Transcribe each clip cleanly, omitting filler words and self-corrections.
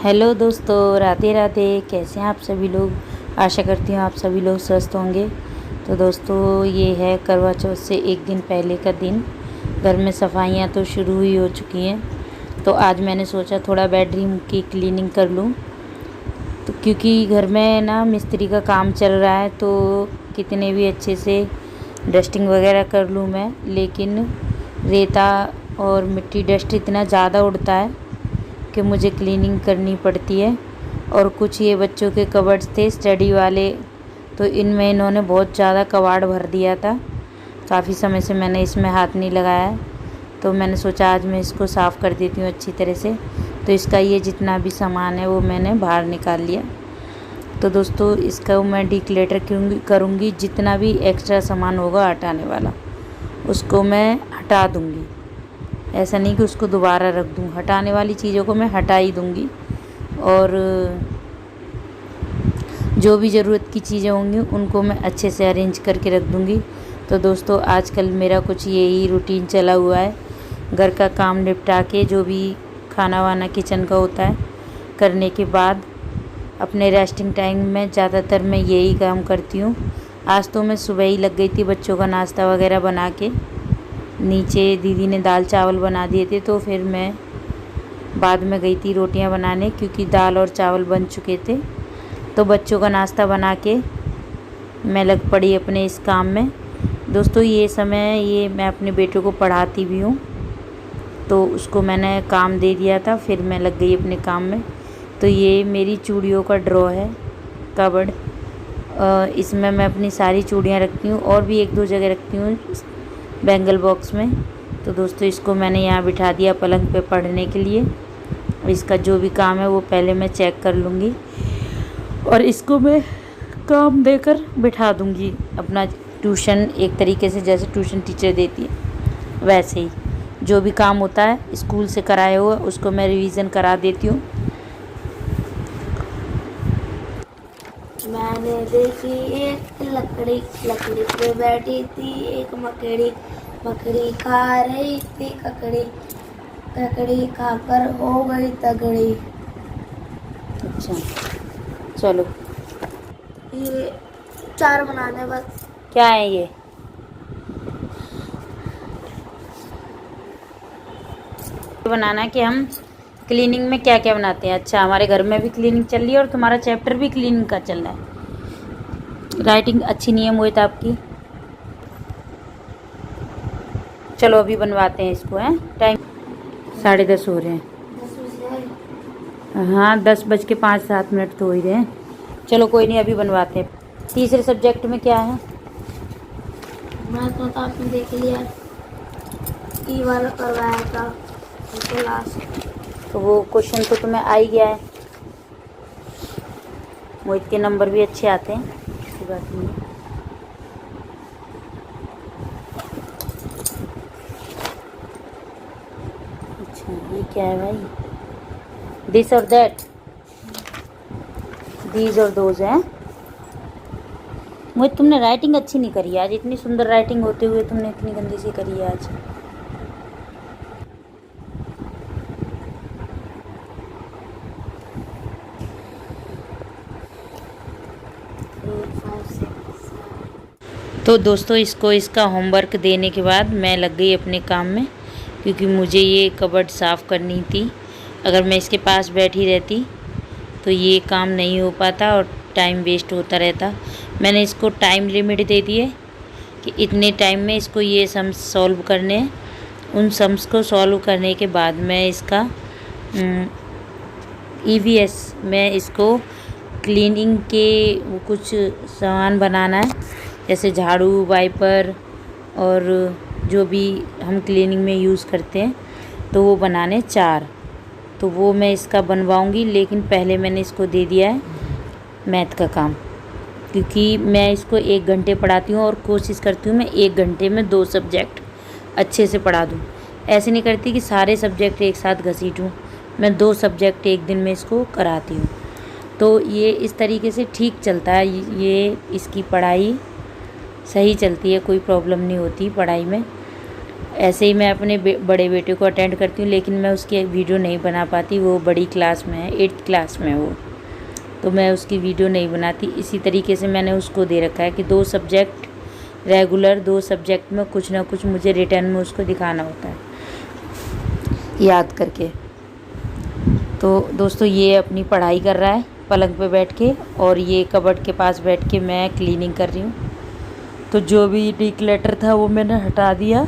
Hello दोस्तों, राधे राधे। कैसे हैं आप सभी लोग। आशा करती हूँ आप सभी लोग स्वस्थ होंगे। तो दोस्तों, ये है करवा चौथ से एक दिन पहले का दिन। घर में सफाइयाँ तो शुरू ही हो चुकी हैं। तो आज मैंने सोचा थोड़ा बेडरूम की क्लीनिंग कर लूँ। तो क्योंकि घर में ना मिस्त्री का काम चल रहा है, तो कितने भी अच्छे से डस्टिंग वगैरह कर लूँ मैं, लेकिन रेता और मिट्टी डस्ट इतना ज़्यादा उड़ता है कि मुझे क्लीनिंग करनी पड़ती है। और कुछ ये बच्चों के कबर्ड्स थे स्टडी वाले, तो इनमें इन्होंने बहुत ज़्यादा कबाड़ भर दिया था। काफ़ी समय से मैंने इसमें हाथ नहीं लगाया है, तो मैंने सोचा आज मैं इसको साफ़ कर देती हूँ अच्छी तरह से। तो इसका ये जितना भी सामान है वो मैंने बाहर निकाल लिया। तो दोस्तों, इसका मैं डिक्लेटर करूँगी। जितना भी एक्स्ट्रा सामान होगा हटाने वाला, उसको मैं हटा दूँगी। ऐसा नहीं कि उसको दोबारा रख दूँ। हटाने वाली चीज़ों को मैं हटा ही दूँगी, और जो भी ज़रूरत की चीज़ें होंगी उनको मैं अच्छे से अरेंज करके रख दूँगी। तो दोस्तों, आजकल मेरा कुछ यही रूटीन चला हुआ है। घर का काम निपटा के, जो भी खाना वाना किचन का होता है करने के बाद, अपने रेस्टिंग टाइम में ज़्यादातर मैं यही काम करती हूँ। आज तो मैं सुबह ही लग गई थी बच्चों का नाश्ता वगैरह बना के। नीचे दीदी ने दाल चावल बना दिए थे, तो फिर मैं बाद में गई थी रोटियां बनाने, क्योंकि दाल और चावल बन चुके थे। तो बच्चों का नाश्ता बना के मैं लग पड़ी अपने इस काम में। दोस्तों, ये समय ये मैं अपने बेटे को पढ़ाती भी हूँ, तो उसको मैंने काम दे दिया था, फिर मैं लग गई अपने काम में। तो ये मेरी चूड़ियों का ड्रॉ है, कबर्ड। इसमें मैं अपनी सारी चूड़ियाँ रखती हूँ, और भी एक दो जगह रखती हूँ बैंगल बॉक्स में। तो दोस्तों, इसको मैंने यहाँ बिठा दिया पलंग पे पढ़ने के लिए। इसका जो भी काम है वो पहले मैं चेक कर लूँगी, और इसको मैं काम देकर बिठा दूँगी। अपना ट्यूशन एक तरीके से जैसे ट्यूशन टीचर देती है वैसे ही, जो भी काम होता है स्कूल से कराया हुआ उसको मैं रिवीज़न करा देती हूँ। मैंने देखी एक लकड़ी, लकड़ी पे बैठी थी एक मकड़ी, मकड़ी खा रही थी ककड़ी, ककड़ी खाकर हो गई तगड़ी। अच्छा, चलो। ये 4 बनाने बस। क्या है ये? बनाना कि हम क्लीनिंग में क्या क्या बनाते हैं। अच्छा, हमारे घर में भी क्लीनिंग चल रही है, और तुम्हारा चैप्टर भी क्लीनिंग का चल रहा है। राइटिंग अच्छी नहीं है मोहित आपकी। चलो अभी बनवाते हैं इसको। हैं टाइम 10:30 हो रहे हैं। 10 बजे। हाँ, 10:05-7 तो हो ही रहे हैं। चलो कोई नहीं, अभी बनवाते हैं। तीसरे सब्जेक्ट में क्या है? मैं तो आपने देख लिया, ई वाला करवाया था क्लास। तो वो क्वेश्चन तो तुम्हें आ ही गया है। मोहित के नंबर भी अच्छे आते हैं, ऐसी बात नहीं है। अच्छा, ये क्या है भाई? दिस और दैट, दीज और दोज हैं। मोहित, तुमने राइटिंग अच्छी नहीं करी आज। इतनी सुंदर राइटिंग होते हुए तुमने इतनी गंदी सी करी है आज। तो दोस्तों, इसको इसका होमवर्क देने के बाद मैं लग गई अपने काम में, क्योंकि मुझे ये कबर्ड साफ़ करनी थी। अगर मैं इसके पास बैठी रहती तो ये काम नहीं हो पाता और टाइम वेस्ट होता रहता। मैंने इसको टाइम लिमिट दे दी है कि इतने टाइम में इसको ये सम्स सॉल्व करने हैं। उन सम्स को सॉल्व करने के बाद मैं इसका EVS में इसको क्लीनिंग के वो कुछ सामान बनाना है, जैसे झाड़ू, वाइपर और जो भी हम क्लीनिंग में यूज़ करते हैं, तो वो बनाने 4। तो वो मैं इसका बनवाऊंगी, लेकिन पहले मैंने इसको दे दिया है मैथ का काम, क्योंकि मैं इसको 1 घंटे पढ़ाती हूँ, और कोशिश करती हूँ मैं 1 घंटे में 2 सब्जेक्ट अच्छे से पढ़ा दूँ। ऐसे नहीं करती कि सारे सब्जेक्ट एक साथ घसीटूँ। मैं 2 सब्जेक्ट एक दिन में इसको कराती हूँ। तो ये इस तरीके से ठीक चलता है। ये इसकी पढ़ाई सही चलती है, कोई प्रॉब्लम नहीं होती पढ़ाई में। ऐसे ही मैं अपने बड़े बेटे को अटेंड करती हूँ, लेकिन मैं उसकी वीडियो नहीं बना पाती। वो बड़ी क्लास में है, 8th क्लास में वो, तो मैं उसकी वीडियो नहीं बनाती। इसी तरीके से मैंने उसको दे रखा है कि 2 सब्जेक्ट रेगुलर, 2 सब्जेक्ट में कुछ ना कुछ मुझे रिटर्न में उसको दिखाना होता है याद करके। तो दोस्तों ये अपनी पढ़ाई कर रहा है पलंग पे बैठ के, और ये कबर्ड के पास बैठ के मैं क्लीनिंग कर रही हूँ। तो जो भी डिक्लटर था वो मैंने हटा दिया,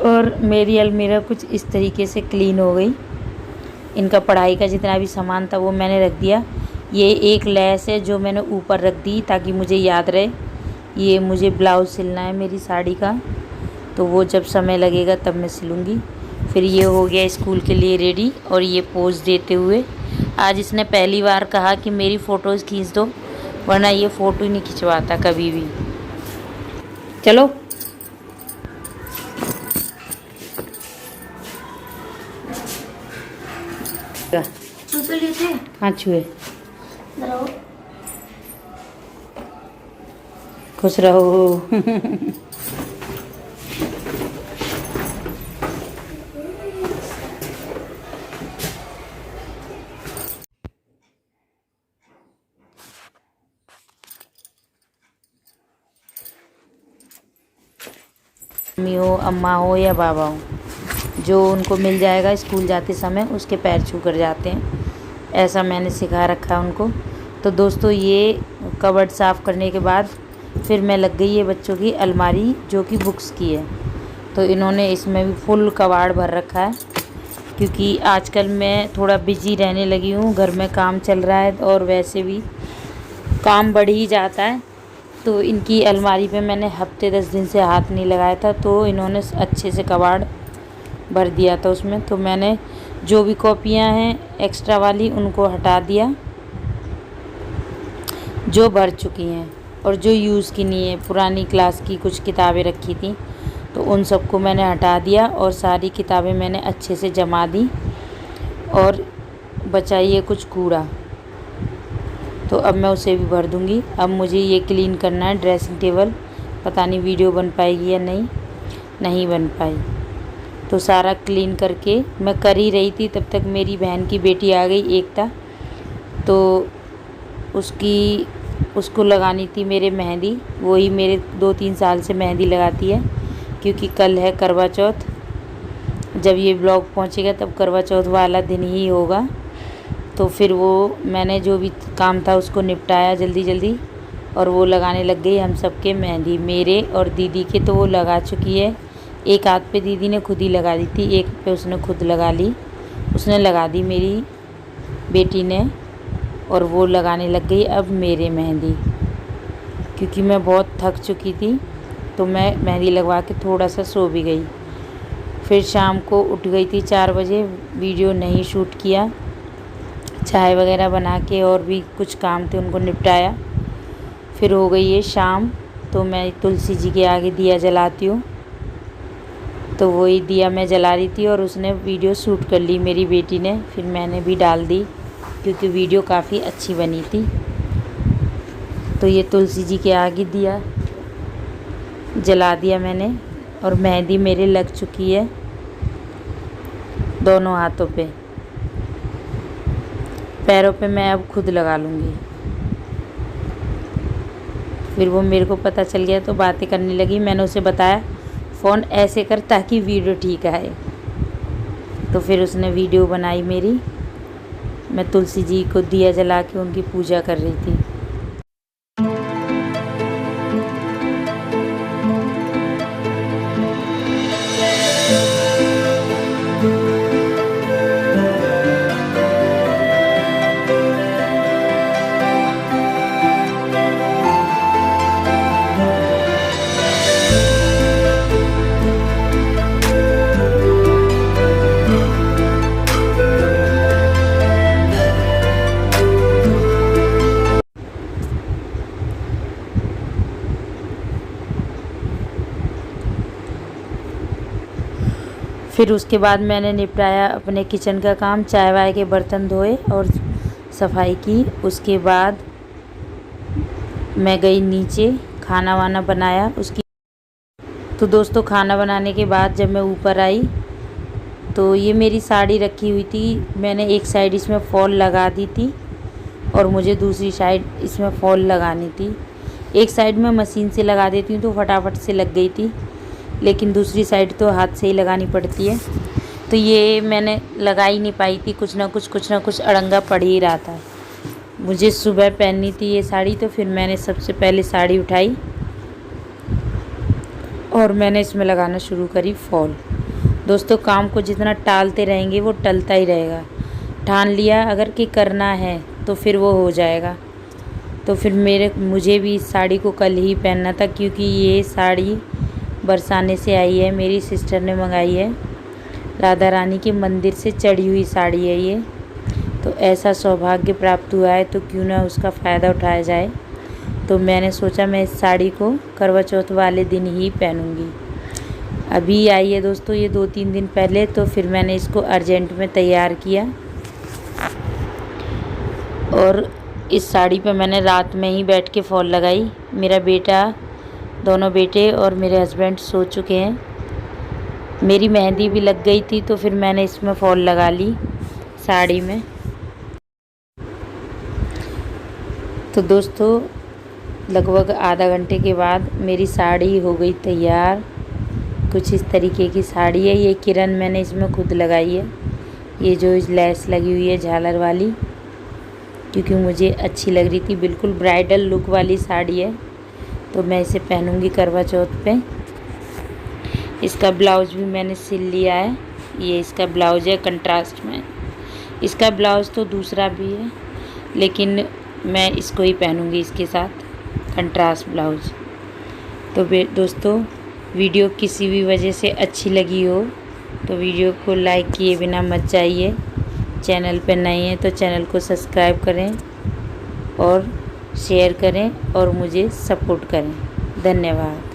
और मेरी अलमीरा कुछ इस तरीके से क्लीन हो गई। इनका पढ़ाई का जितना भी सामान था वो मैंने रख दिया। ये एक लैस है जो मैंने ऊपर रख दी ताकि मुझे याद रहे। ये मुझे ब्लाउज़ सिलना है मेरी साड़ी का, तो वो जब समय लगेगा तब मैं सिलूँगी। फिर ये हो गया स्कूल के लिए रेडी, और ये पोज देते हुए आज इसने पहली बार कहा कि मेरी फ़ोटोज़ खींच दो, वरना ये फ़ोटो ही नहीं खिंचवाता कभी भी। चलो छू तो लिए थे। हाँ छुए। रहो। खुश रहो। मम्मी हो, अम्मा हो या बाबा हो, जो उनको मिल जाएगा स्कूल जाते समय उसके पैर छू कर जाते हैं, ऐसा मैंने सिखा रखा है उनको। तो दोस्तों ये कबर्ड साफ़ करने के बाद फिर मैं लग गई है बच्चों की अलमारी जो कि बुक्स की है। तो इन्होंने इसमें भी फुल कबाड़ भर रखा है, क्योंकि आजकल मैं थोड़ा बिजी रहने लगी हूँ, घर में काम चल रहा है और वैसे भी काम बढ़ ही जाता है। तो इनकी अलमारी पे मैंने हफ्ते 10 दिन से हाथ नहीं लगाया था, तो इन्होंने अच्छे से कबाड़ भर दिया था उसमें। तो मैंने जो भी कॉपियाँ हैं एक्स्ट्रा वाली उनको हटा दिया, जो भर चुकी हैं और जो यूज़ की नहीं है। पुरानी क्लास की कुछ किताबें रखी थी तो उन सबको मैंने हटा दिया, और सारी किताबें मैंने अच्छे से जमा दी, और बचाइए कुछ कूड़ा, तो अब मैं उसे भी भर दूँगी। अब मुझे ये क्लीन करना है ड्रेसिंग टेबल। पता नहीं वीडियो बन पाएगी या नहीं बन पाई। तो सारा क्लीन करके मैं कर ही रही थी, तब तक मेरी बहन की बेटी आ गई एकता। तो उसको लगानी थी मेरे मेहंदी। वही मेरे 2-3 साल से मेहंदी लगाती है, क्योंकि कल है करवा चौथ। जब ये ब्लॉग पहुंचेगा तब करवा चौथ वाला दिन ही होगा। तो फिर वो मैंने जो भी काम था उसको निपटाया जल्दी जल्दी, और वो लगाने लग गई हम सब के मेहंदी, मेरे और दीदी के। तो वो लगा चुकी है। एक हाथ पे दीदी ने खुद ही लगा दी थी, एक पे उसने खुद लगा ली, उसने लगा दी मेरी बेटी ने, और वो लगाने लग गई अब मेरे मेहंदी। क्योंकि मैं बहुत थक चुकी थी तो मैं मेहंदी लगवा के थोड़ा सा सो भी गई। फिर शाम को उठ गई थी 4 बजे, वीडियो नहीं शूट किया। चाय वगैरह बना के और भी कुछ काम थे उनको निपटाया। फिर हो गई है शाम, तो मैं तुलसी जी के आगे दिया जलाती हूँ। तो वही दिया मैं जला रही थी और उसने वीडियो शूट कर ली मेरी बेटी ने। फिर मैंने भी डाल दी क्योंकि वीडियो काफ़ी अच्छी बनी थी। तो ये तुलसी जी के आगे दिया जला दिया मैंने, और मेहंदी मेरे लग चुकी है दोनों हाथों पे। पैरों पे मैं अब खुद लगा लूँगी। फिर वो मेरे को पता चल गया तो बातें करने लगी। मैंने उसे बताया फ़ोन ऐसे कर ताकि वीडियो ठीक आए। तो फिर उसने वीडियो बनाई मेरी। मैं तुलसी जी को दिया जला के उनकी पूजा कर रही थी। फिर उसके बाद मैंने निपटाया अपने किचन का काम, चाय वाय के बर्तन धोए और सफाई की। उसके बाद मैं गई नीचे, खाना वाना बनाया। उसकी तो दोस्तों खाना बनाने के बाद जब मैं ऊपर आई तो ये मेरी साड़ी रखी हुई थी, मैंने एक साइड इसमें फॉल लगा दी थी और मुझे दूसरी साइड इसमें फॉल लगानी थी। एक साइड में मशीन से लगा देती हूँ तो फटाफट से लग गई थी, लेकिन दूसरी साइड तो हाथ से ही लगानी पड़ती है। तो ये मैंने लगा ही नहीं पाई थी, कुछ ना कुछ अड़ंगा पड़ ही रहा था। मुझे सुबह पहननी थी ये साड़ी, तो फिर मैंने सबसे पहले साड़ी उठाई और मैंने इसमें लगाना शुरू करी फॉल। दोस्तों काम को जितना टालते रहेंगे वो टलता ही रहेगा। ठान लिया अगर कि करना है तो फिर वो हो जाएगा। तो फिर मुझे भी इस साड़ी को कल ही पहनना था, क्योंकि ये साड़ी बरसाने से आई है, मेरी सिस्टर ने मंगाई है। राधा रानी के मंदिर से चढ़ी हुई साड़ी है ये। तो ऐसा सौभाग्य प्राप्त हुआ है तो क्यों ना उसका फ़ायदा उठाया जाए। तो मैंने सोचा मैं इस साड़ी को करवा चौथ वाले दिन ही पहनूंगी। अभी आई है दोस्तों ये 2-3 दिन पहले, तो फिर मैंने इसको अर्जेंट में तैयार किया और इस साड़ी पे मैंने रात में ही बैठ के फॉल लगाई। मेरा बेटा, दोनों बेटे और मेरे हस्बैंड सो चुके हैं। मेरी मेहंदी भी लग गई थी तो फिर मैंने इसमें फॉल लगा ली साड़ी में। तो दोस्तों लगभग आधा घंटे के बाद मेरी साड़ी हो गई तैयार। कुछ इस तरीके की साड़ी है। ये किरण मैंने इसमें खुद लगाई है, ये जो लेस लगी हुई है झालर वाली, क्योंकि मुझे अच्छी लग रही थी। बिल्कुल ब्राइडल लुक वाली साड़ी है, तो मैं इसे पहनूंगी करवा चौथ पे। इसका ब्लाउज़ भी मैंने सिल लिया है। ये इसका ब्लाउज़ है कंट्रास्ट में। इसका ब्लाउज़ तो दूसरा भी है, लेकिन मैं इसको ही पहनूंगी इसके साथ कंट्रास्ट ब्लाउज़। तो दोस्तों वीडियो किसी भी वजह से अच्छी लगी हो तो वीडियो को लाइक किए बिना मत जाइए। चैनल पे नए हैं तो चैनल को सब्सक्राइब करें और शेयर करें और मुझे सपोर्ट करें। धन्यवाद।